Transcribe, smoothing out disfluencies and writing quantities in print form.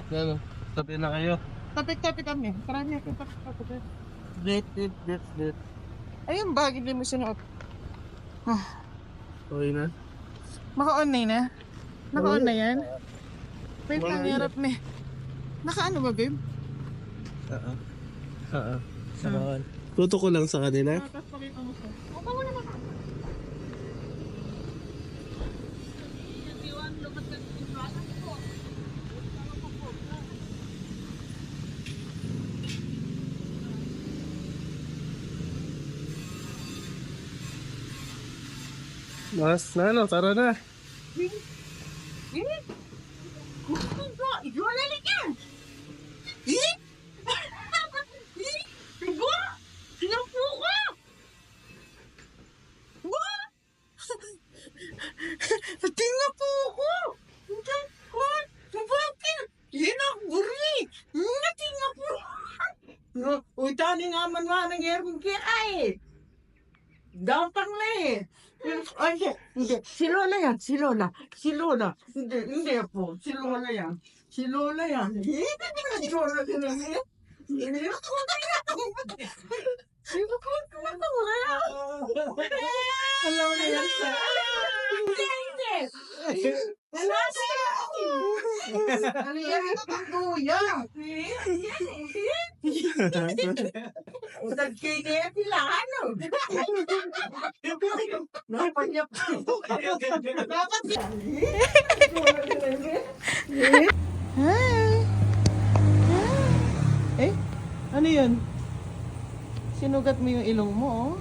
Ano? Tabi na kayo. Tapit-tapit kami. Karami ako tapit-tapit. Date. Ayun ba, hindi mo sinuot. Okay na? Maka-on na. Naka-on na yan? Wait Wala lang, na. hirap na. Naka-ano ba, babe? Oo. Saan? Tuto ko lang sa kanila. Tapos pakita mo siya. Okay mo naman. Mas na ano, tara na. Tingnan po ako! Bakit? Yan ang buri! Tingnan po! Uy, tani nga man ng aircon kaya ay! Gampang na eh! Ay, hindi. Si Lola yan, si Lola. Hindi po. Si Lola yan. Si Lola yan. Si Lola din ang yan. Hindi ako. Alam mo na yan sa... Hindi. Wala siya. Ano yan? Ito ang kuya. Usag kayo niya sila, ano? Napanya pa. Dapat Hi. Eh? Ano yun? Sinugat mo yung ilong mo, oh.